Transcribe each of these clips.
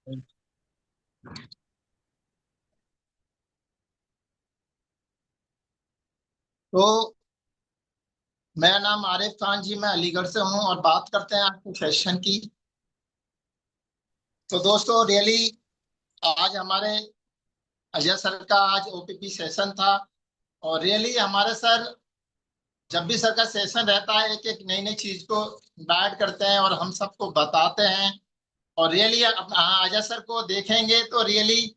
तो मेरा नाम आरिफ खान जी, मैं अलीगढ़ से हूँ और बात करते हैं आज के सेशन की। तो दोस्तों रियली आज हमारे अजय सर का आज ओपीपी सेशन था। और रियली हमारे सर जब भी सर का सेशन रहता है एक एक नई नई चीज को ऐड करते हैं और हम सबको बताते हैं। और रियली अजय सर को देखेंगे तो रियली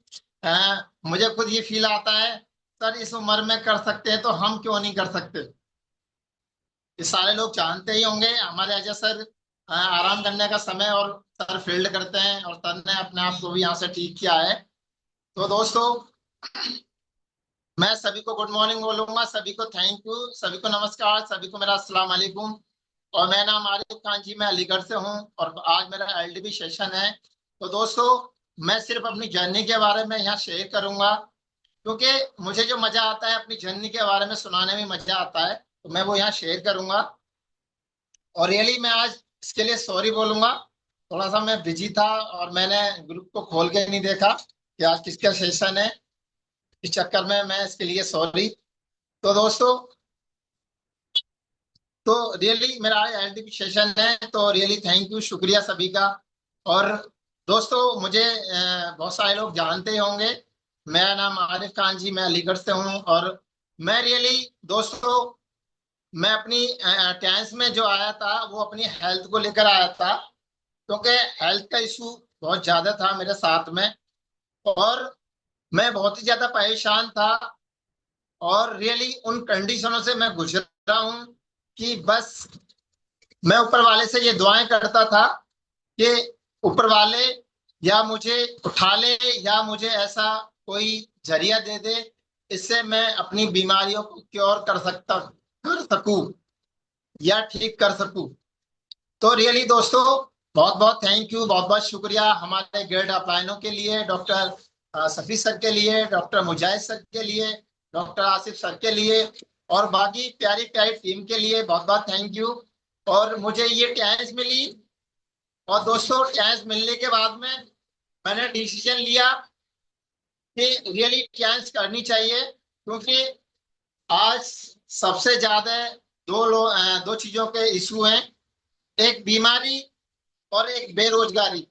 मुझे खुद ये फील आता है, सर इस उम्र में कर सकते हैं तो हम क्यों नहीं कर सकते। ये सारे लोग जानते ही होंगे हमारे अजय सर आराम करने का समय और सर फील्ड करते हैं और सर ने अपने आप को भी यहाँ से ठीक किया है। तो दोस्तों मैं सभी को गुड मॉर्निंग बोलूंगा, सभी को थैंक यू, सभी को नमस्कार, सभी को मेरा अस्सलाम वालेकुम। और मेरा नाम आरिफ खान जी, मैं अलीगढ़ से हूँ और आज मेरा एलडीबी सेशन है। तो दोस्तों मैं सिर्फ अपनी जर्नी के बारे में यहाँ शेयर करूंगा, क्योंकि मुझे जो मजा आता है अपनी जर्नी के बारे में सुनाने में मजा आता है, तो मैं वो यहाँ शेयर करूंगा। और रियली मैं आज इसके लिए सॉरी बोलूंगा, थोड़ा सा मैं बिजी था और मैंने ग्रुप को खोल के नहीं देखा कि आज किसका सेशन है। इस चक्कर में मैं इसके लिए सॉरी। तो दोस्तों तो रियली मेरा आज एलडीपी सेशन है, तो रियली थैंक यू, शुक्रिया सभी का। और दोस्तों मुझे बहुत सारे लोग जानते ही होंगे, मेरा नाम आरिफ खान जी, मैं अलीगढ़ से हूँ। और मैं रियली दोस्तों मैं अपनी टेंथ में जो आया था वो अपनी हेल्थ को लेकर आया था, क्योंकि हेल्थ का इशू बहुत ज्यादा था मेरे साथ में। और मैं बहुत ही ज्यादा परेशान था और रियली उन कंडीशनों से मैं गुजरा हूँ कि बस मैं ऊपर वाले से ये दुआएं करता था कि ऊपर वाले या मुझे उठा ले या मुझे ऐसा कोई जरिया दे दे, इससे मैं अपनी बीमारियों को क्योर कर सकूं या ठीक कर सकूं। तो रियली दोस्तों बहुत बहुत थैंक यू, बहुत बहुत शुक्रिया हमारे ग्रेड अपलाइनों के लिए, डॉक्टर सफी सर के लिए, डॉक्टर मुजाहिद सर के लिए, डॉक्टर आसिफ सर के लिए और बाकी प्यारी प्यारी टीम के लिए बहुत बहुत थैंक यू। और मुझे ये चांस मिली और दोस्तों चांस मिलने के बाद में मैंने डिसीजन लिया कि रियली चांस करनी चाहिए, क्योंकि आज सबसे ज्यादा दो चीजों के इशू हैं, एक बीमारी और एक बेरोजगारी।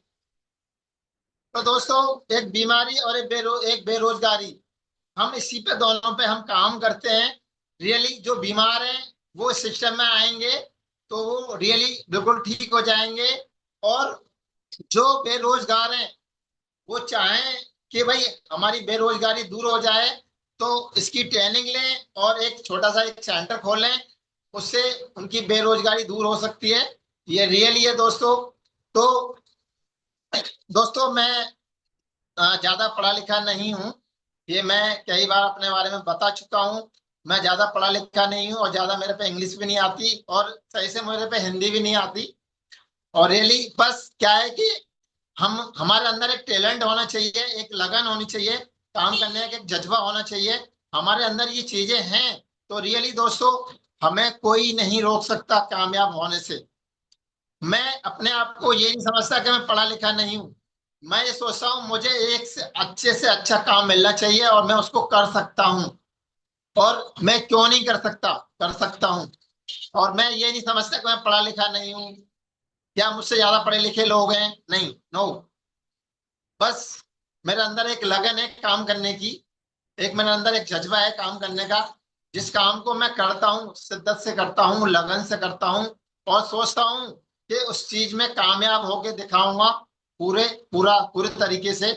तो दोस्तों एक बीमारी और एक बेरोजगारी, हम इसी पे दोनों पे हम काम करते हैं। रियली जो बीमार हैं वो सिस्टम में आएंगे तो वो रियली बिल्कुल ठीक हो जाएंगे। और जो बेरोजगार हैं वो चाहें कि भाई हमारी बेरोजगारी दूर हो जाए, तो इसकी ट्रेनिंग लें और एक छोटा सा एक सेंटर खोलें, उससे उनकी बेरोजगारी दूर हो सकती है। ये रियली है दोस्तों। तो दोस्तों मैं ज्यादा पढ़ा लिखा नहीं हूँ, ये मैं कई बार अपने बारे में बता चुका हूँ। मैं ज्यादा पढ़ा लिखा नहीं हूँ और ज्यादा मेरे पे इंग्लिश भी नहीं आती और सही से मेरे पे हिंदी भी नहीं आती। और रियली बस क्या है कि हम हमारे अंदर एक टैलेंट होना चाहिए, एक लगन होनी चाहिए, काम करने का एक जज्बा होना चाहिए। हमारे अंदर ये चीजें हैं तो रियली दोस्तों हमें कोई नहीं रोक सकता कामयाब होने से। मैं अपने आप को ये नहीं समझता कि मैं पढ़ा लिखा नहीं हूँ, मैं ये सोचता हूँ मुझे एक से अच्छा काम मिलना चाहिए और मैं उसको कर सकता हूँ। और मैं क्यों नहीं कर सकता, कर सकता हूँ। और मैं ये नहीं समझता कि मैं पढ़ा लिखा नहीं हूँ या मुझसे ज्यादा पढ़े लिखे लोग हैं, नहीं, नो। बस मेरे अंदर एक लगन है काम करने की, एक मेरे अंदर एक जज्बा है काम करने का। जिस काम को मैं करता हूँ शिद्दत से करता हूँ, लगन से करता हूँ और सोचता हूँ कि उस चीज में कामयाब होके दिखाऊंगा पूरे तरीके से।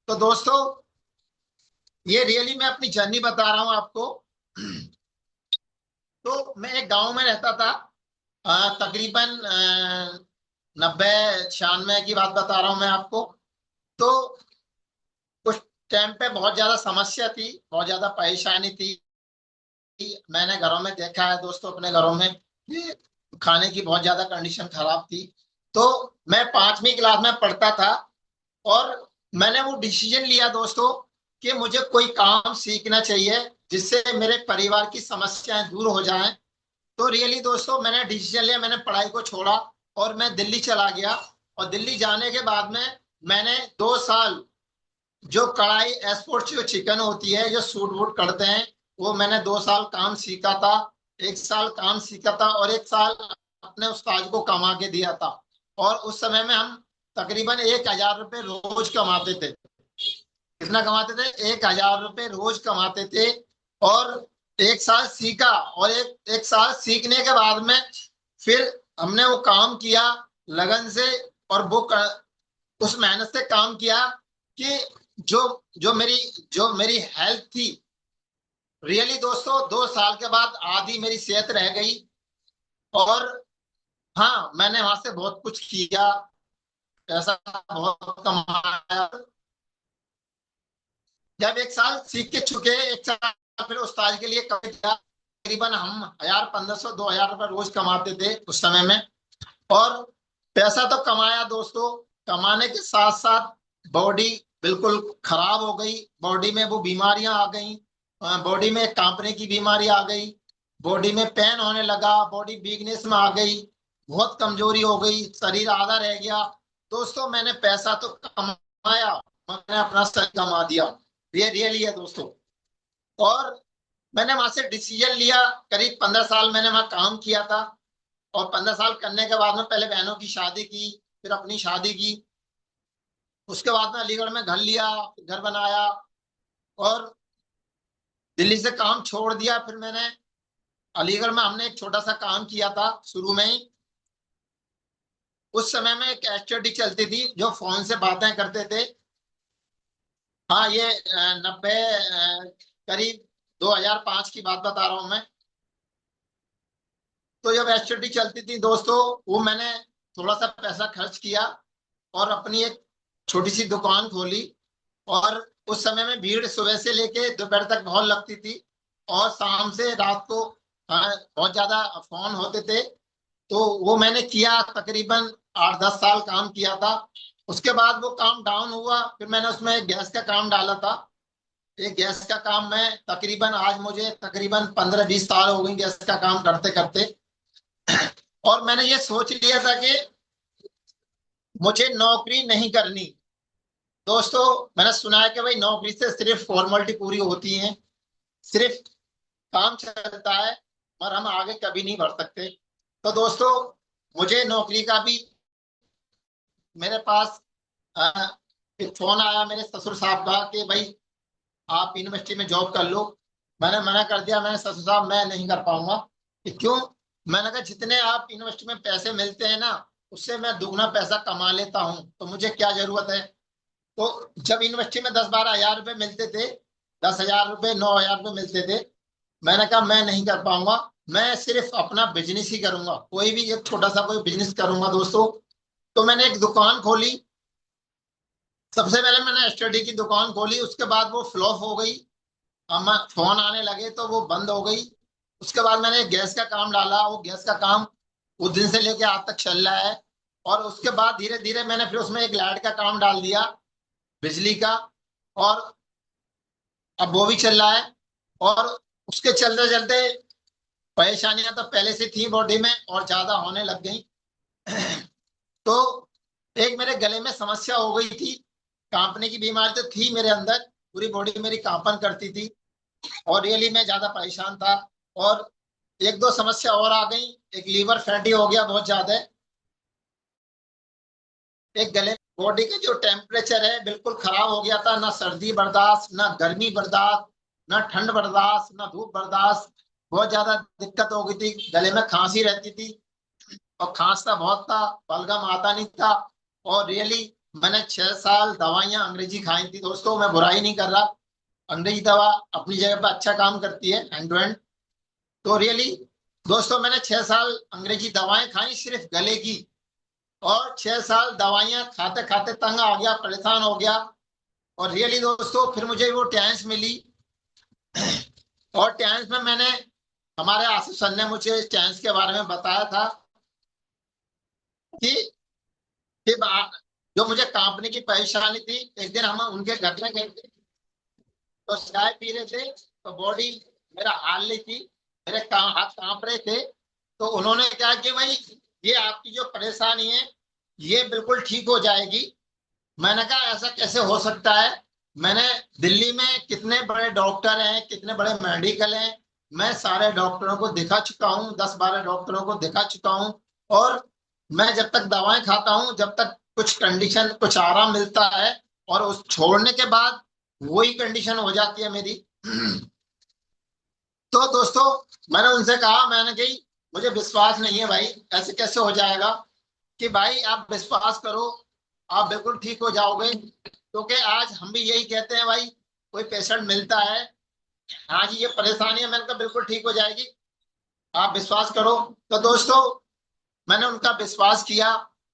तो दोस्तों ये रियली मैं अपनी जर्नी बता रहा हूँ आपको। तो मैं एक गांव में रहता था, तकरीबन 90 96 की बात बता रहा हूँ मैं आपको। तो उस टाइम पे बहुत ज्यादा समस्या थी, बहुत ज्यादा परेशानी थी। मैंने घरों में देखा है दोस्तों, अपने घरों में कि खाने की बहुत ज्यादा कंडीशन खराब थी। तो मैं 5वीं क्लास में पढ़ता था और मैंने वो डिसीजन लिया दोस्तों कि मुझे कोई काम सीखना चाहिए जिससे मेरे परिवार की समस्याएं दूर हो जाएं। तो रियली दोस्तों मैंने डिसीजन लिया, मैंने पढ़ाई को छोड़ा और मैं दिल्ली चला गया। और दिल्ली जाने के बाद में मैंने 2 साल जो कढ़ाई एक्सपोर्ट जो चिकन होती है, जो सूट वूट करते हैं, वो मैंने 2 साल काम सीखा था। 1 साल काम सीखा था और 1 साल अपने उस्ताद को कमा के दिया था। और उस समय में हम तकरीबन 1,000 रुपये रोज कमाते थे। कितना कमाते थे? 1,000 रुपये रोज कमाते थे। और 1 साल सीखा, और एक साल सीखने के बाद में फिर हमने वो काम किया लगन से, और उस मेहनत से काम किया कि जो जो मेरी हेल्थ थी, रियली दोस्तों 2 साल के बाद आधी मेरी सेहत रह गई। और हाँ, मैंने वहां से बहुत कुछ किया, पैसा बहुत कमाया। जब 1 साल सीख के चुके, 1 साल फिर उस्ताद के लिए काम किया। तकरीबन हम 1,500 2,000 रुपये रोज कमाते थे उस समय में। और पैसा तो कमाया दोस्तों, कमाने के साथ साथ बॉडी बिल्कुल खराब हो गई। बॉडी में वो बीमारियां आ गई, बॉडी में कांपने की बीमारी आ गई, बॉडी में पेन होने लगा, बॉडी वीकनेस में आ गई, बहुत कमजोरी हो गई, शरीर आधा रह गया। दोस्तों मैंने पैसा तो कमाया, मैंने अपना शरीर कमा दिया। ये रियली है दोस्तों। और मैंने वहां से डिसीजन लिया, करीब 15 साल मैंने वहां काम किया था। और 15 साल करने के बाद में पहले बहनों की शादी की, फिर अपनी शादी की। उसके बाद में अलीगढ़ में घर लिया, घर बनाया, और दिल्ली से काम छोड़ दिया। फिर मैंने अलीगढ़ में हमने एक छोटा सा काम किया था शुरू में ही। उस समय में एक एसटीडी चलती थी, जो फोन से बातें करते थे। हाँ, ये 90 करीब 2005 की बात बता रहा हूँ मैं। तो जब एसटीडी चलती थी दोस्तों, वो मैंने थोड़ा सा पैसा खर्च किया और अपनी एक छोटी सी दुकान खोली। और उस समय में भीड़ सुबह से लेके दोपहर तक बहुत लगती थी, और शाम से रात को बहुत ज्यादा फोन होते थे। तो वो मैंने किया, तकरीबन 8-10 साल काम किया था। उसके बाद वो काम डाउन हुआ, फिर मैंने उसमें एक गैस का काम डाला था। एक गैस का काम मैं तकरीबन, आज मुझे तकरीबन 15-20 साल हो गई गैस का काम करते करते। और मैंने ये सोच लिया था कि मुझे नौकरी नहीं करनी। दोस्तों मैंने सुना है कि भाई नौकरी से सिर्फ फॉर्मेलिटी पूरी होती है, सिर्फ काम चलता है, और हम आगे कभी नहीं बढ़ सकते। तो दोस्तों मुझे नौकरी का भी, मेरे पास अ, एक फोन आया मेरे ससुर साहब का कि भाई आप यूनिवर्सिटी में जॉब कर लो। मैंने मना कर दिया, मैंने ससुर साहब मैं नहीं कर पाऊंगा। कि क्यों? मैंने कहा जितने आप यूनिवर्सिटी में पैसे मिलते हैं ना, उससे मैं दुगना पैसा कमा लेता हूँ, तो मुझे क्या जरूरत है। तो जब यूनिवर्सिटी में 10-12 हज़ार रुपये मिलते थे, 10,000 रुपये 9,000 रुपये मिलते थे, मैंने कहा मैं नहीं कर पाऊंगा। मैं सिर्फ अपना बिजनेस ही करूंगा, कोई भी एक छोटा सा कोई बिजनेस करूंगा दोस्तों। तो मैंने एक दुकान खोली। सबसे पहले मैंने स्टडी की दुकान खोली, उसके बाद वो फ्लॉप हो गई। हम फोन आने लगे तो वो बंद हो गई। उसके बाद मैंने गैस का काम डाला, वो गैस का काम उस दिन से लेके आज तक चल रहा है। और उसके बाद धीरे धीरे मैंने फिर उसमें एक लाइट का काम डाल दिया, बिजली का। और अब वो भी चल रहा है। और उसके चलते चलते परेशानियां तो पहले से थी बॉडी में, और ज्यादा होने लग गई। तो एक मेरे गले में समस्या हो गई थी, कांपने की बीमारी तो थी मेरे अंदर, पूरी बॉडी मेरी कांपन करती थी, और रियली मैं ज्यादा परेशान था। और एक दो समस्या और आ गई। एक लीवर फैटी हो गया बहुत ज्यादा। एक गले, बॉडी का जो टेम्परेचर है बिल्कुल खराब हो गया था, ना सर्दी बर्दाश्त, ना गर्मी बर्दाश्त, ना ठंड बर्दाश्त, ना धूप बर्दाश्त। बहुत ज्यादा दिक्कत हो गई थी, गले में खांसी रहती थी, और खांसता बहुत था, बलगम आता नहीं था। और रियली मैंने 6 साल दवाइयां अंग्रेजी खाई थी दोस्तों, मैं बुराई नहीं कर रहा। अंग्रेजी दवा अपनी जगह पर अच्छा काम करती है, हैंड टू हैंड। तो रियली दोस्तों मैंने 6 साल अंग्रेजी दवाएं खाई सिर्फ गले की। और 6 साल दवाइयां खाते खाते तंग आ गया, परेशान हो गया। और रियली दोस्तों फिर मुझे वो टेंस मिली। और टेंस में मैंने, हमारे आसिफ सर ने मुझे टेंस के बारे में बताया था कि कि जो मुझे कांपने की परेशानी थी। एक दिन हम उनके घर में गए थे, तो चाय पी रहे थे, तो बॉडी मेरा हाल नहीं थी, मेरे हाथ कांप रहे थे। तो उन्होंने कहा कि भाई ये आपकी जो परेशानी है ये बिल्कुल ठीक हो जाएगी। मैंने कहा ऐसा कैसे हो सकता है। मैंने दिल्ली में कितने बड़े डॉक्टर हैं, कितने बड़े मेडिकल हैं, मैं सारे डॉक्टरों को दिखा चुका हूँ, 10-12 डॉक्टरों को दिखा चुका हूँ। और मैं जब तक दवाएं खाता हूँ, जब तक कुछ कंडीशन, कुछ आराम मिलता है, और उस छोड़ने के बाद वही कंडीशन हो जाती है मेरी। तो दोस्तों, मैंने उनसे कहा, मैंने कही मुझे विश्वास नहीं है भाई, ऐसे कैसे हो जाएगा। कि भाई आप विश्वास करो, आप बिल्कुल ठीक हो जाओगे। क्योंकि आज हम भी यही कहते हैं भाई, कोई पेशेंट मिलता है, हाँ जी ये परेशानी है, मैंने कहा बिल्कुल ठीक हो जाएगी, आप विश्वास करो। तो दोस्तों, मैंने उनका विश्वास किया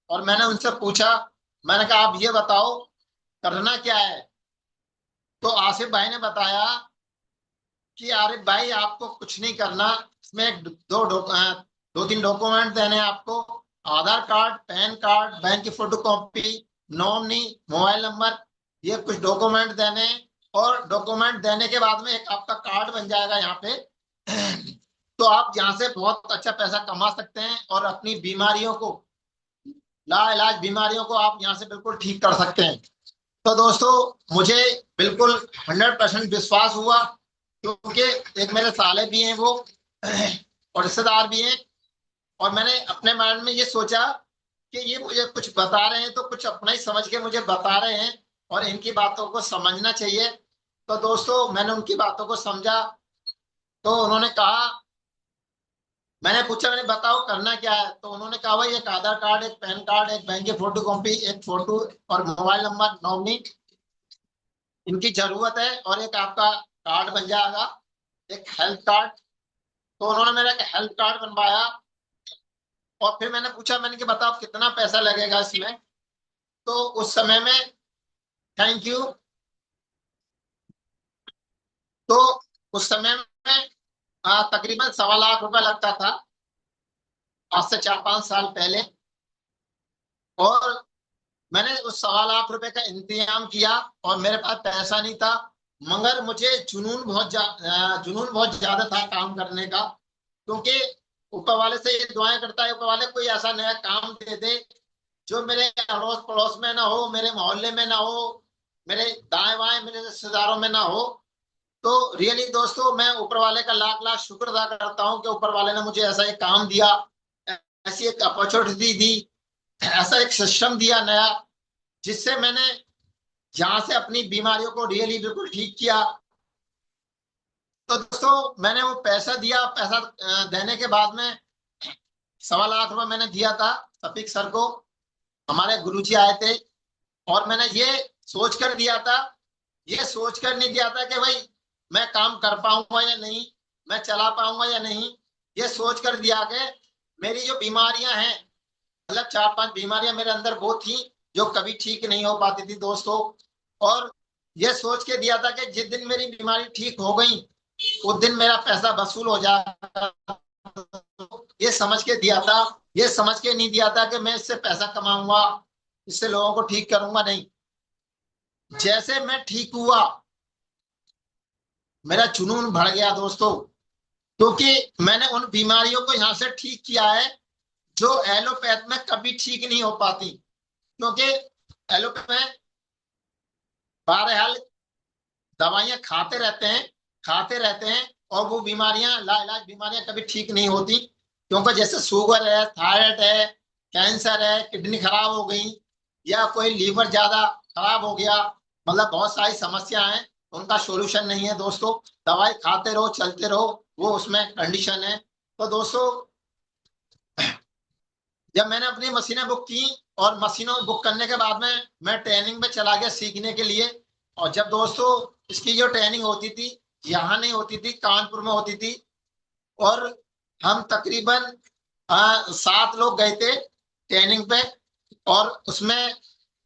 और मैंने उनसे पूछा, मैंने कहा आप ये बताओ करना क्या है। तो आसिफ भाई ने बताया कि आरिफ भाई आपको कुछ नहीं करना, इसमें दो तीन डॉक्यूमेंट देने हैं आपको। आधार कार्ड, पैन कार्ड, बैंक की फोटोकॉपी, नॉमिनी, मोबाइल नंबर, ये कुछ डॉक्यूमेंट देने हैं। और डॉक्यूमेंट देने के बाद में एक आपका कार्ड बन जाएगा यहाँ पे। तो आप यहाँ से बहुत अच्छा पैसा कमा सकते हैं और अपनी बीमारियों को, लाइलाज बीमारियों को आप यहाँ से बिल्कुल ठीक कर सकते हैं। तो दोस्तों, मुझे बिल्कुल 100% विश्वास हुआ, क्योंकि एक मेरे साले भी हैं वो और रिश्तेदार भी हैं। और मैंने अपने माइंड में ये सोचा कि ये मुझे कुछ बता रहे हैं तो कुछ अपना ही समझ के मुझे बता रहे हैं, और इनकी बातों को समझना चाहिए। तो दोस्तों, मैंने उनकी बातों को समझा। तो उन्होंने कहा, मैंने पूछा, मैंने बताओ करना क्या है। तो उन्होंने कहा भाई एक आधार कार्ड, एक पैन कार्ड, एक बैंक की फोटो कॉपी, एक फोटो और मोबाइल नंबर, नॉमिनी, इनकी जरूरत है, और एक आपका कार्ड बन जाएगा, एक हेल्थ कार्ड। तो उन्होंने मेरा एक हेल्थ कार्ड बनवाया। और फिर मैंने पूछा, मैंने कि बताओ कितना पैसा लगेगा इसमें। तो उस समय में, थैंक यू। तो उस समय में तकरीबन 1.25 लाख लगता था, आज से 4-5 साल पहले। और मैंने उस 1.25 लाख का इंतजाम किया, और मेरे पास पैसा नहीं था, मगर मुझे जुनून बहुत ज्यादा था काम करने का। क्योंकि ऊपर वाले से ये दुआएं करता है, ऊपर वाले कोई ऐसा नया काम दे दे जो मेरे अड़ोस पड़ोस में ना हो, मेरे मोहल्ले में ना हो, मेरे दाएं बाएं मेरे रिश्तेदारों में ना हो। तो रियली दोस्तों, मैं ऊपर वाले का लाख लाख शुक्र अदा करता हूँ कि ऊपर वाले ने मुझे ऐसा एक काम दिया, ऐसी एक अपॉर्चुनिटी दी, ऐसा एक सिस्टम दिया नया, जिससे मैंने जहां से अपनी बीमारियों को रियली बिल्कुल ठीक किया। तो दोस्तों, मैंने वो पैसा दिया, पैसा देने के बाद में 1.25 लाख मैंने दिया था सफीक सर को, हमारे गुरुजी आए थे। और मैंने ये सोच कर दिया था, ये सोच कर नहीं दिया था कि भाई मैं काम कर पाऊंगा या नहीं, मैं चला पाऊंगा या नहीं। ये सोच कर दिया कि मेरी जो बीमारियां हैं, मतलब 4-5 बीमारियां मेरे अंदर वो थी जो कभी ठीक नहीं हो पाती थी दोस्तों। और ये सोच के दिया था कि जिस दिन मेरी बीमारी ठीक हो गई, उस दिन मेरा पैसा वसूल हो जाएगा। ये समझ के दिया था, ये समझ के नहीं दिया था कि मैं इससे पैसा कमाऊंगा, इससे लोगों को ठीक करूंगा, नहीं। जैसे मैं ठीक हुआ, मेरा जुनून बढ़ गया दोस्तों। क्योंकि मैंने उन बीमारियों को यहाँ से ठीक किया है जो एलोपैथ में कभी ठीक नहीं हो पाती। क्योंकि एलोपैथ में बहरहाल दवाइयां खाते रहते हैं, और वो बीमारियां, लाइलाज बीमारियां कभी ठीक नहीं होती। क्योंकि जैसे शुगर है, थायराइड है, कैंसर है, किडनी खराब हो गई, या कोई लीवर ज्यादा खराब हो गया, मतलब बहुत सारी समस्या हैं, उनका सॉल्यूशन नहीं है दोस्तों। दवाई खाते रहो, चलते रहो, वो उसमें कंडीशन है। तो दोस्तों, जब मैंने अपनी मशीनें बुक की, और मशीनों बुक करने के बाद में मैं ट्रेनिंग में चला गया सीखने के लिए। और जब दोस्तों, इसकी जो ट्रेनिंग होती थी, यहाँ नहीं होती थी, कानपुर में होती थी। और हम तकरीबन 7 लोग गए थे ट्रेनिंग पे। और उसमें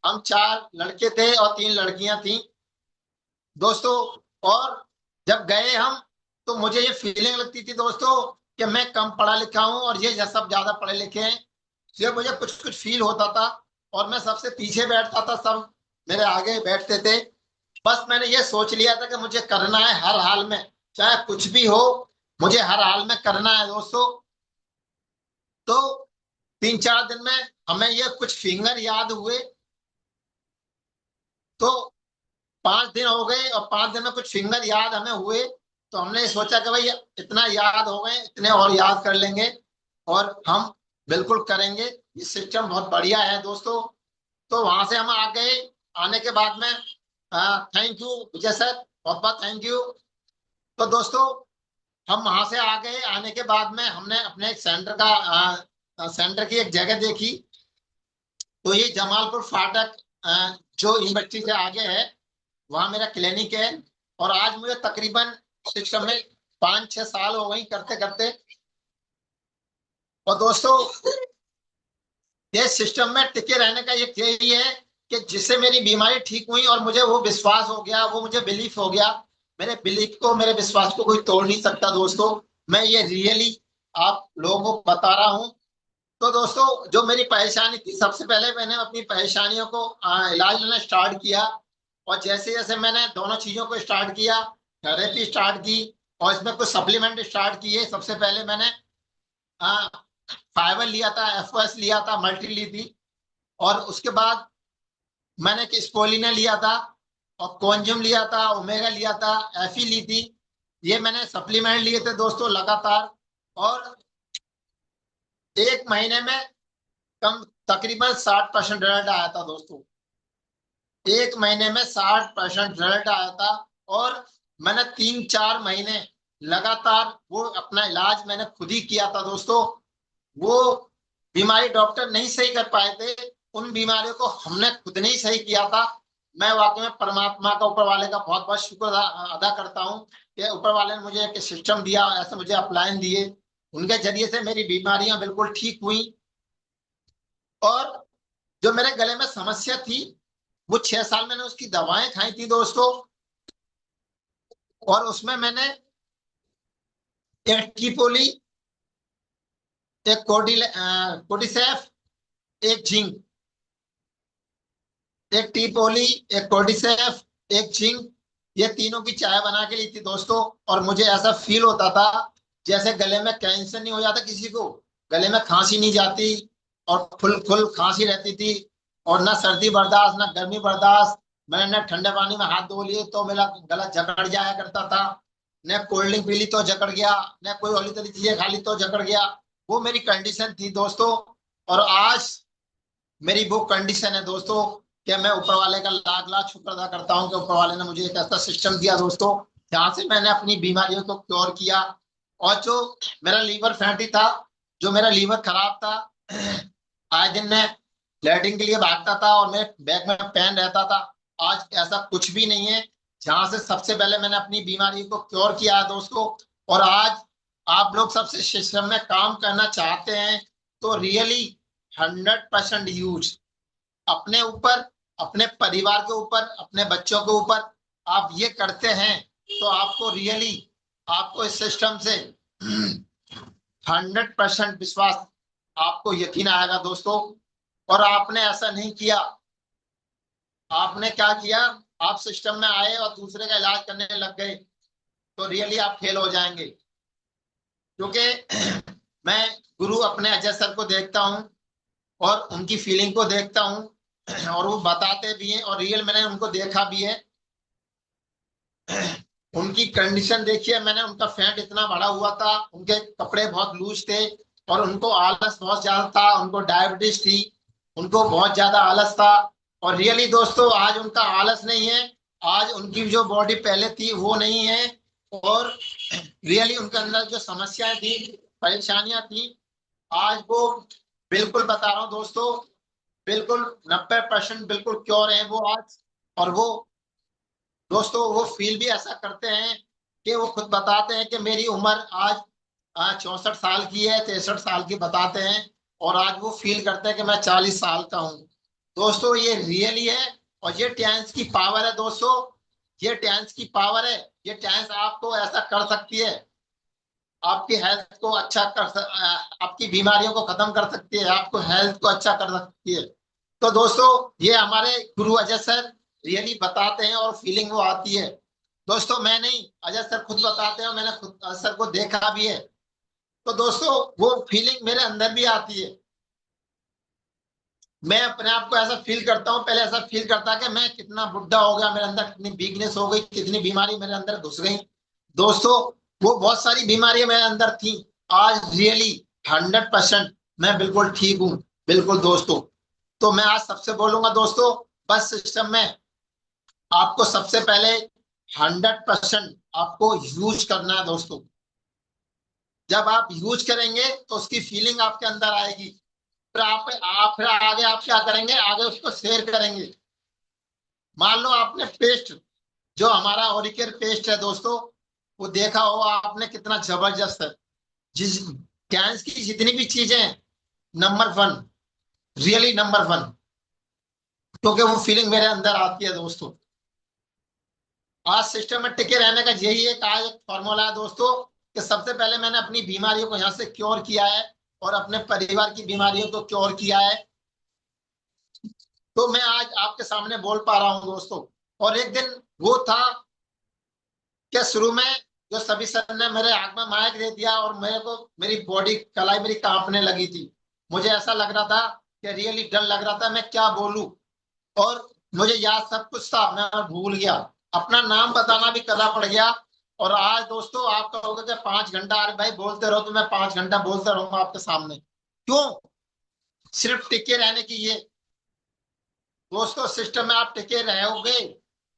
हम 4 लड़के थे और 3 लड़कियां थी दोस्तों। और जब गए हम, तो मुझे ये फीलिंग लगती थी दोस्तों कि मैं कम पढ़ा लिखा हूँ और ये सब ज्यादा पढ़े लिखे हैं। ये मुझे कुछ कुछ फील होता था। और मैं सबसे पीछे बैठता था, सब मेरे आगे बैठते थे। बस मैंने ये सोच लिया था कि मुझे करना है हर हाल में, चाहे कुछ भी हो, मुझे हर हाल में करना है दोस्तों। तो 3-4 दिन में हमें ये कुछ फिंगर याद हुए, 5 दिन हो गए और 5 दिन में कुछ फिंगर याद हमें हुए, तो हमने सोचा कि भाई इतना याद हो गए, इतने और याद कर लेंगे और हम बिल्कुल करेंगे। ये सिस्टम बहुत बढ़िया है दोस्तों। तो वहां से हम आ गए। आने के बाद में थैंक यू विजय सर, बहुत बहुत थैंक यू। तो दोस्तों हम वहां से आ गए। आने के बाद में हमने अपने एक सेंटर का सेंटर की एक जगह देखी। तो ये जमालपुर फाटक जो यूनिवर्सिटी से आगे है, वहां मेरा क्लिनिक है। और आज मुझे तकरीबन सिस्टम में 5-6 साल हो गई करते करते। और दोस्तों ये सिस्टम में टिके रहने का ये यही है कि जिससे मेरी बीमारी ठीक हुई और मुझे वो विश्वास हो गया, वो मुझे बिलीफ हो गया। मेरे बिलीफ को, मेरे विश्वास को कोई तोड़ नहीं सकता दोस्तों। मैं ये रियली आप लोगों को बता रहा हूँ। तो दोस्तों जो मेरी परेशानी थी, सबसे पहले मैंने अपनी परेशानियों को इलाज लेना स्टार्ट किया। और जैसे जैसे मैंने दोनों चीजों को स्टार्ट किया, थेरेपी स्टार्ट की और इसमें कुछ सप्लीमेंट स्टार्ट किए। सबसे पहले मैंने फाइबर लिया था, एफओएस लिया था, मल्टी ली थी। और उसके बाद मैंने स्पोलिना लिया था और कोंजम लिया था, ओमेगा लिया था, एफी ली थी। ये मैंने सप्लीमेंट लिए थे दोस्तों लगातार। और 1 महीने में कम तकरीबन 60% रिजल्ट आया था दोस्तों। 1 महीने में 60% रिजल्ट आया था। और मैंने 3-4 महीने लगातार वो अपना इलाज मैंने खुद ही किया था दोस्तों। वो बीमारी डॉक्टर नहीं सही कर पाए थे, उन बीमारियों को हमने खुद ने ही सही किया था। मैं वाकई में परमात्मा का, ऊपर वाले का बहुत बहुत शुक्र अदा करता हूँ कि ऊपर वाले ने मुझे एक सिस्टम दिया, ऐसे मुझे अपलाइन दिए। उनके जरिए से मेरी बीमारियां बिल्कुल ठीक हुई। और जो मेरे गले में समस्या थी, वो 6 साल मैंने उसकी दवाएं खाई थी दोस्तों। और उसमें मैंने एक कीपोली, एक कोडिसेफ, एक जिंक, एक टीपोली, एक कोर्डिसेफ, एक जिंक, ये तीनों की चाय बना के ली थी दोस्तों। और मुझे ऐसा फील होता था जैसे गले में कैंसर नहीं हो जाता किसी को, गले में खांसी नहीं जाती और फुल फुल खांसी रहती थी। और ना सर्दी बर्दाश्त, ना गर्मी बर्दाश्त। मैंने न ठंडे पानी में हाथ धो लिए तो मेरा गला जकड़ जाया करता था, न कोल्ड ड्रिंक पी ली तो जकड़ गया, न कोई हौली तली चीजें खा ली तो जकड़ गया। वो मेरी कंडीशन थी दोस्तों। और आज मेरी वो कंडीशन है दोस्तों कि मैं ऊपर वाले का लाख लाख शुक्र अदा करता हूँ कि ऊपर वाले ने मुझे एक ऐसा सिस्टम दिया दोस्तों, जहां से मैंने अपनी बीमारियों को क्योर किया। और जो मेरा लीवर फैटी था, जो मेरा लीवर खराब था, आए दिन मैं लैट्रिन के लिए भागता था और मेरे बैग में पेन रहता था, आज ऐसा कुछ भी नहीं है। जहां से सबसे पहले मैंने अपनी बीमारी को क्योर किया है दोस्तों। और आज आप लोग सबसे सिस्टम में काम करना चाहते हैं तो रियली 100% यूज अपने ऊपर, अपने परिवार के ऊपर, अपने बच्चों के ऊपर आप ये करते हैं तो आपको रियली, आपको इस सिस्टम से 100% विश्वास, आपको यकीन आएगा दोस्तों। और आपने ऐसा नहीं किया, आपने क्या किया, आप सिस्टम में आए और दूसरे का इलाज करने लग गए, तो रियली आप फेल हो जाएंगे। क्योंकि मैं गुरु अपने अजय सर को देखता हूँ और उनकी फीलिंग को देखता हूँ और वो बताते भी हैं और रियल मैंने उनको देखा भी है। उनकी कंडीशन देखिए, मैंने उनका फैट इतना बढ़ा हुआ था, उनके कपड़े बहुत लूज थे और उनको आलस बहुत ज्यादा था, उनको डायबिटीज थी, उनको बहुत ज्यादा आलस था। और रियली दोस्तों आज उनका आलस नहीं है, आज उनकी जो बॉडी पहले थी वो नहीं है। और रियली उनके अंदर जो समस्याएं थी, परेशानियां थी, आज वो बिल्कुल बता रहा हूँ दोस्तों, बिल्कुल 90% बिल्कुल क्योर है वो आज। और वो दोस्तों वो फील भी ऐसा करते हैं कि वो खुद बताते हैं कि मेरी उम्र आज 64 साल की है, 63 साल की बताते हैं। और आज वो फील करते हैं कि मैं 40 साल का हूँ। दोस्तों ये रियली है। और ये टेंस की पावर है दोस्तों, ये टेंस की पावर है। ये टेंस आपको ऐसा कर सकती है, आपकी हेल्थ को अच्छा आपकी बीमारियों को खत्म कर सकती है, आपको हेल्थ को अच्छा कर सकती है। तो दोस्तों ये हमारे गुरु अजय सर रियली बताते हैं और फीलिंग वो आती है दोस्तों। मैं नहीं, अजय सर खुद बताते हैं और मैंने खुद सर को देखा भी है। तो दोस्तों वो फीलिंग मेरे अंदर भी आती है। मैं अपने आप को ऐसा फील करता हूँ, पहले ऐसा फील करता कि मैं कितना बुढ़ा हो गया, मेरे अंदर कितनी वीकनेस हो गई, कितनी बीमारी मेरे अंदर घुस गई। दोस्तों, वो बहुत सारी बीमारियां मेरे अंदर थी। आज रियली 100% मैं बिल्कुल ठीक हूँ। बिल्कुल दोस्तों। तो मैं आज सबसे बोलूंगा दोस्तों, बस सिस्टम में आपको सबसे पहले 100% आपको यूज करना है दोस्तों। जब आप यूज करेंगे तो उसकी फीलिंग आपके अंदर आएगी। फिर आगे आप क्या करेंगे, आगे उसको शेयर करेंगे। मान लो आपने पेस्ट, जो हमारा ओरिकेयर पेस्ट है दोस्तों, वो देखा हो आपने, कितना जबरदस्त है। जिस कैंस की जितनी भी चीजें हैं, number one, really number one. क्योंकि वो फीलिंग मेरे अंदर आती है दोस्तों। आज सिस्टम में टिके रहने का यही एक आज एक फॉर्मूला है दोस्तों, कि सबसे पहले मैंने अपनी बीमारियों को यहाँ से क्योर किया है और अपने परिवार की बीमारियों को क्योर किया है। तो मैं आज आपके सामने बोल पा रहा हूँ दोस्तों। और एक दिन वो था कि शुरू में जो सभी सर ने मेरे आंख में माइक दे दिया और मेरे को, मेरी बॉडी कलाई मेरी कांपने लगी थी। मुझे ऐसा लग रहा था कि रियली डर लग रहा था, मैं क्या बोलूं। और मुझे याद सब कुछ था, मैं भूल गया, अपना नाम बताना भी करना पड़ गया। और आज दोस्तों आप कहोगे कि 5 घंटा, अरे भाई बोलते रहो, तो मैं 5 घंटा बोलता रहूंगा आपके सामने। क्यों? सिर्फ टिके रहने की ये दोस्तों सिस्टम में आप टिके रहोगे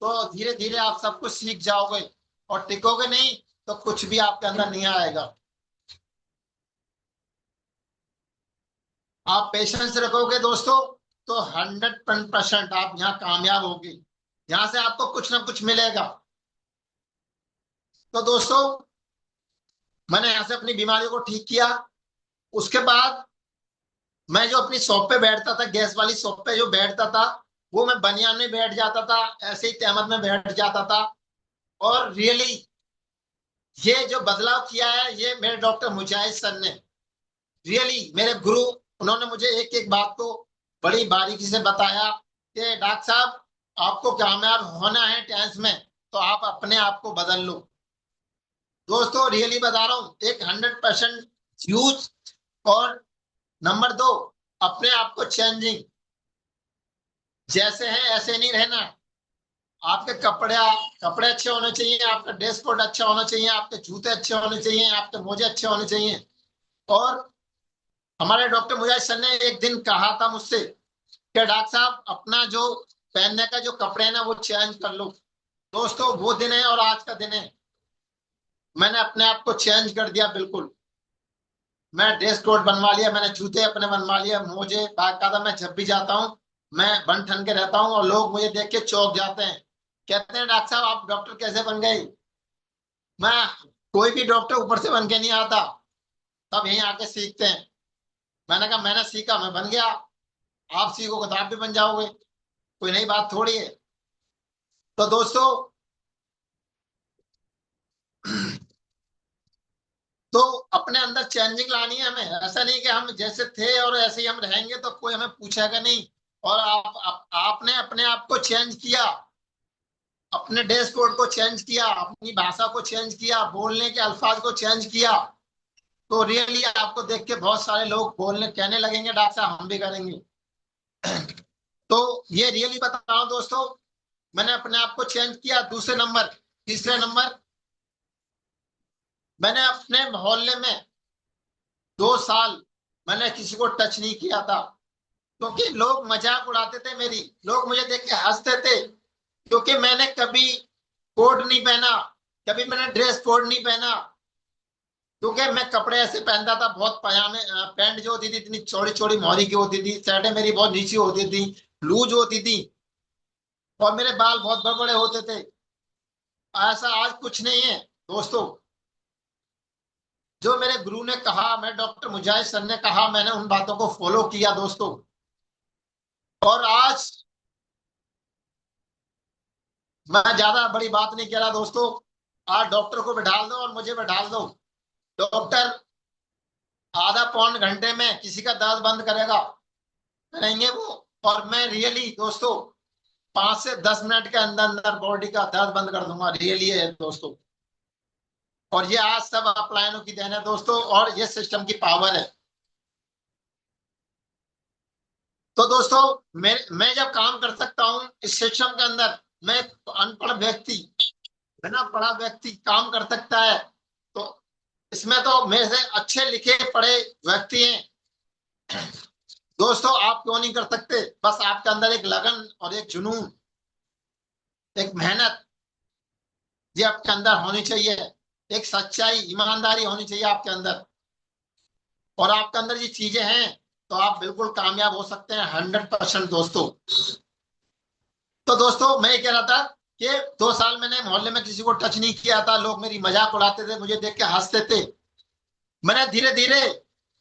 तो धीरे धीरे आप सब कुछ सीख जाओगे। और टिकोगे नहीं तो कुछ भी आपके अंदर नहीं आएगा। आप पेशेंस रखोगे दोस्तों तो 100% आप यहाँ कामयाब होगे। यहाँ से आपको कुछ ना कुछ मिलेगा। तो दोस्तों, मैंने यहाँ से अपनी बीमारियों को ठीक किया। उसके बाद मैं जो अपनी शॉप पे बैठता था, गैस वाली शॉप पे जो बैठता था, वो मैं बनियान में बैठ जाता था, ऐसे ही तहमद में बैठ जाता था। और रियली ये जो बदलाव किया है, ये मेरे डॉक्टर मुजाहिद सर ने, रियली मेरे गुरु, उन्होंने मुझे एक एक बात को बड़ी बारीकी से बताया कि डॉक्टर साहब, आपको कामयाब होना है टेंस में, तो आप अपने आप को बदल लो। दोस्तों रियली बता रहा हूँ, एक 100% यूज। और नंबर दो, अपने आप को चेंजिंग, जैसे है ऐसे नहीं रहना। आपके कपड़े कपड़े अच्छे होने चाहिए, आपका ड्रेस कोड अच्छा होना चाहिए, आपके जूते अच्छे होने चाहिए, आपके मोजे अच्छे होने चाहिए। और हमारे डॉक्टर मुजाहिद सर ने एक दिन कहा था मुझसे कि डॉक्टर साहब, अपना जो पहनने का जो कपड़े हैं ना, वो चेंज कर लो। दोस्तों वो दिन है और आज का दिन है। मैंने अपने आप को चेंज कर दिया बिल्कुल। मैं ड्रेस कोड बनवा लिया, मैंने जूते अपने बनवा लिया, मोजे बाकायदा। मैं जब भी जाता हूँ मैं बन ठन के रहता हूँ, और लोग मुझे देख के चौंक जाते हैं, कहते हैं डॉक्टर साहब आप डॉक्टर कैसे बन गए। मैं, कोई भी डॉक्टर ऊपर से बन के नहीं आता, सब यहीं आके सीखते हैं। मैंने कहा मैंने सीखा, मैं बन गया। आप सीखोगे तो आप भी बन जाओगे, कोई नई बात थोड़ी है। तो दोस्तों, तो अपने अंदर चेंजिंग लानी है हमें। ऐसा नहीं कि हम जैसे थे और ऐसे ही हम रहेंगे तो कोई हमें पूछेगा नहीं। और आपने अपने आप को चेंज किया, अपने ड्रेस कोड को चेंज किया, अपनी भाषा को चेंज किया, बोलने के अल्फाज को चेंज किया, तो रियली आपको देख के बहुत सारे लोग बोलने कहने लगेंगे डॉक्टर साहब हम भी करेंगे। तो ये रियली बता रहा हूँ दोस्तों, मैंने अपने आप को चेंज किया। दूसरे नंबर, तीसरे नंबर, मैंने अपने मोहल्ले में 2 साल मैंने किसी को टच नहीं किया था। क्योंकि लोग मजाक उड़ाते थे मेरी, लोग मुझे देख के हंसते थे। क्योंकि मैंने कभी कोट नहीं पहना, कभी मैंने ड्रेस कोड नहीं पहना। क्योंकि मैं कपड़े ऐसे पहनता था, बहुत पजामे, पैंट जो होती थी इतनी चौड़ी चौड़ी मोहरी की होती थी, शर्टें मेरी बहुत नीची होती थी, लूज होती थी, और मेरे बाल बहुत बड़े बड़े होते थे। ऐसा आज कुछ नहीं है दोस्तों। जो मेरे गुरु ने कहा, मेरे डॉक्टर मुजाहिद सर ने कहा, मैंने उन बातों को फॉलो किया दोस्तों। और आज मैं ज्यादा बड़ी बात नहीं कह रहा दोस्तों, आज डॉक्टर को बैठा दो और मुझे बैठा दो, डॉक्टर आधा पौन घंटे में किसी का दर्द बंद करेगा, करेंगे वो। और मैं रियली दोस्तों 5 से 10 मिनट के अंदर अंदर बॉडी का दर्द बंद कर दूंगा, रियली है दोस्तों। और ये आज सब अपलायनों की देन है दोस्तों, और ये सिस्टम की पावर है। तो दोस्तों मैं जब काम कर सकता हूँ इस सिस्टम के अंदर, मैं अनपढ़ व्यक्ति, बिना पढ़ा व्यक्ति काम कर सकता है, तो इसमें तो मेरे से अच्छे लिखे पढ़े व्यक्ति हैं। दोस्तों आप क्यों नहीं कर सकते? बस आपके अंदर एक लगन और एक जुनून, एक मेहनत ये आपके अंदर होनी चाहिए, एक सच्चाई ईमानदारी होनी चाहिए आपके अंदर, और आपके अंदर ये चीजें हैं तो आप बिल्कुल कामयाब हो सकते हैं 100% दोस्तों। तो दोस्तों मैं ये कह रहा था कि 2 साल मैंने मोहल्ले में किसी को टच नहीं किया था, लोग मेरी मजाक उड़ाते थे, मुझे देख के हंसते थे। मैंने धीरे धीरे,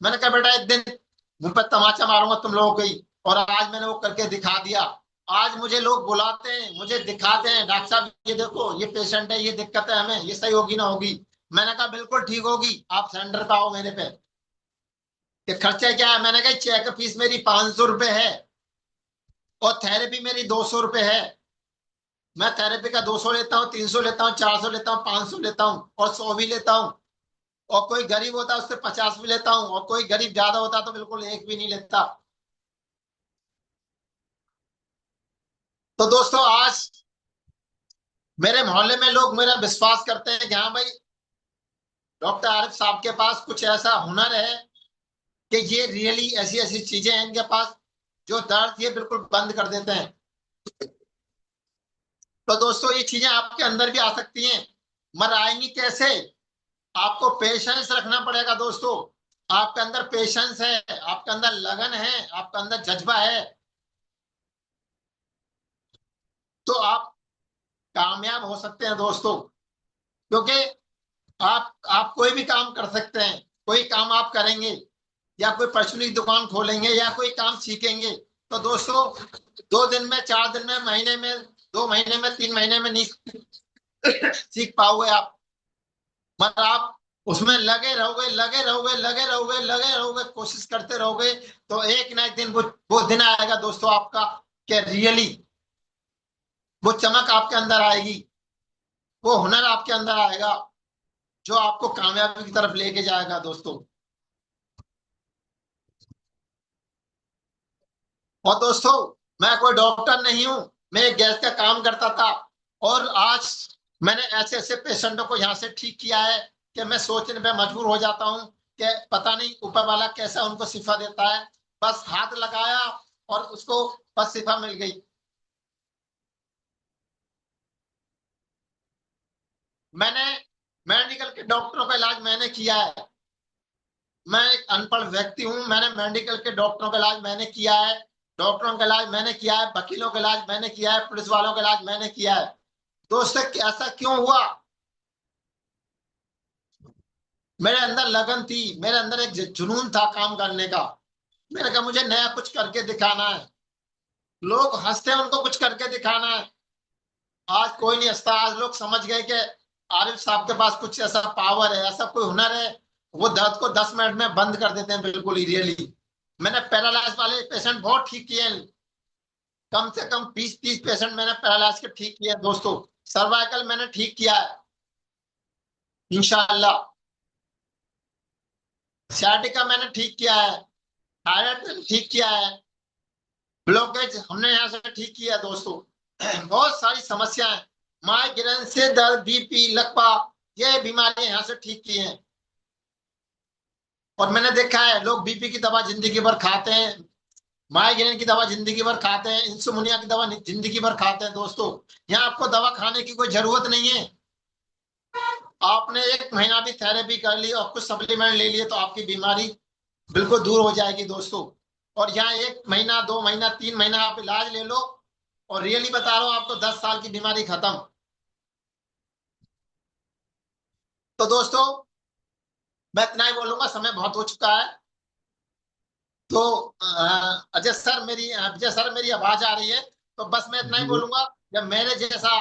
मैंने कहा बेटा एक दिन मुंह पे तमाचा मारूंगा तुम लोगों को ही, और आज मैंने वो करके दिखा दिया। आज मुझे लोग बुलाते हैं, मुझे दिखाते हैं, डॉक्टर साहब ये देखो ये पेशेंट है, ये दिक्कत है हमें, ये सही होगी ना होगी। मैंने कहा बिल्कुल ठीक होगी, आप सिलेंडर पे आओ मेरे पे। कि खर्चा क्या है? मैंने कहा चेक फीस मेरी 500 रुपए है और थेरेपी मेरी 200 रुपए है। मैं थेरेपी का 200 लेता हूँ, 300 लेता हूँ, 400 लेता हूँ, 500 लेता हूँ और 100 भी लेता हूँ। और कोई गरीब होता है उससे 50 भी लेता हूँ, और कोई गरीब ज्यादा होता तो बिल्कुल एक भी नहीं लेता। तो दोस्तों आज मेरे मोहल्ले में लोग मेरा विश्वास करते हैं कि हाँ भाई, डॉक्टर आरिफ साहब के पास कुछ ऐसा हुनर है कि ये रियली ऐसी ऐसी चीजें हैं इनके पास जो दर्द ये बिल्कुल बंद कर देते हैं। तो दोस्तों ये चीजें आपके अंदर भी आ सकती हैं, मगर आएंगी कैसे? आपको पेशेंस रखना पड़ेगा दोस्तों। आपके अंदर पेशेंस है, आपके अंदर लगन है, आपके अंदर जज्बा है, तो आप कामयाब हो सकते हैं दोस्तों। क्योंकि आप कोई भी काम कर सकते हैं, कोई काम आप करेंगे या कोई परचूनी की दुकान खोलेंगे या कोई काम सीखेंगे, तो दोस्तों 2 दिन में, 4 दिन में, महीने में, 2 महीने में, 3 महीने में नहीं सीख पाओगे आप। मगर आप उसमें लगे रहोगे, लगे रहोगे, लगे रहोगे, लगे रहोगे, कोशिश करते रहोगे, तो एक ना एक दिन वो दिन आएगा दोस्तों आपका कि रियली वो चमक आपके अंदर आएगी, वो हुनर आपके अंदर आएगा जो आपको कामयाबी की तरफ लेके जाएगा दोस्तों। और दोस्तों मैं कोई डॉक्टर नहीं हूं, मैं एक गैस का काम करता था, और आज मैंने ऐसे ऐसे पेशेंटों को यहाँ से ठीक किया है कि मैं सोचने पे मजबूर हो जाता हूँ कि पता नहीं ऊपर वाला कैसा उनको शिफा देता है। बस हाथ लगाया और उसको बस शिफा मिल गई। मैंने मेडिकल के डॉक्टरों का इलाज मैंने किया है, मैं एक अनपढ़ व्यक्ति हूँ, मैंने मेडिकल के डॉक्टरों का इलाज मैंने किया है, डॉक्टरों का इलाज मैंने किया है, वकीलों का इलाज मैंने किया है, पुलिस वालों का इलाज मैंने किया है। दोस्त ऐसा क्यों हुआ? मेरे अंदर लगन थी, मेरे अंदर एक जुनून था काम करने का। मैंने कहा मुझे नया कुछ करके दिखाना है, लोग हंसते हैं उनको कुछ करके दिखाना है। आज कोई नहीं हंसता, आज लोग समझ गए कि आरिफ साहब के पास कुछ ऐसा पावर है, ऐसा कोई हुनर है, वो दर्द को 10 मिनट में बंद कर देते हैं बिल्कुल ही रियली। मैंने पैरालाइज वाले पेशेंट बहुत ठीक किए हैं, कम से कम 20-30 पेशेंट मैंने पैरालाइज के ठीक किए हैं दोस्तों। सर्वाइकल मैंने ठीक किया है इंशाअल्लाह, सियाटिका मैंने ठीक किया है, थायराइड मैंने ठीक किया है, ब्लॉकेज हमने यहाँ से ठीक किया है दोस्तों। बहुत सारी समस्याएं, माइग्रेन से दर्द, बीपी, लकवा, ये बीमारियां यहाँ से ठीक की हैं। और मैंने देखा है लोग बीपी की दवा जिंदगी भर खाते हैं, माइग्रेन की दवा जिंदगी भर खाते हैं, इंसोम्निया की दवा जिंदगी भर खाते हैं दोस्तों। यहाँ आपको दवा खाने की कोई जरूरत नहीं है। आपने 1 महीना भी थेरेपी कर ली और कुछ सप्लीमेंट ले लिए तो आपकी बीमारी बिल्कुल दूर हो जाएगी दोस्तों। और यहाँ 1 महीना, 2 महीना, 3 महीना आप इलाज ले लो और रियली बता रहा हूँ आपको 10 साल की बीमारी खत्म। तो दोस्तों मैं इतना ही बोलूंगा, समय बहुत हो चुका है। तो अजय सर मेरी आवाज आ रही है, तो बस मैं इतना ही जी बोलूंगा, जब मेरे जैसा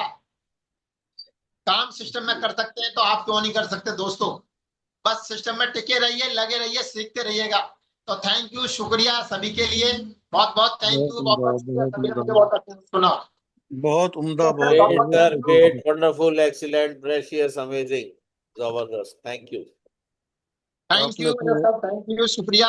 काम सिस्टम में कर सकते हैं तो आप क्यों नहीं कर सकते दोस्तों। बस सिस्टम में टिके रहिए, लगे रहिए, सीखते रहिएगा। तो थैंक यू, शुक्रिया सभी के लिए, बहुत बहुत थैंक बहुत यू, बहुत उम्दा, बहुत शुक्रिया, बहुत सभी ने उम्दा, मुझे बहुत अच्छे से सुना। बहुत उम्दा, तो फिर बहुत बहुत Great, बहुत उम्दा। sir. Thank you. Great, wonderful, excellent, precious, amazing. Zabardast. Thank you. Thank आपने यू तो थैंक यू, शुक्रिया।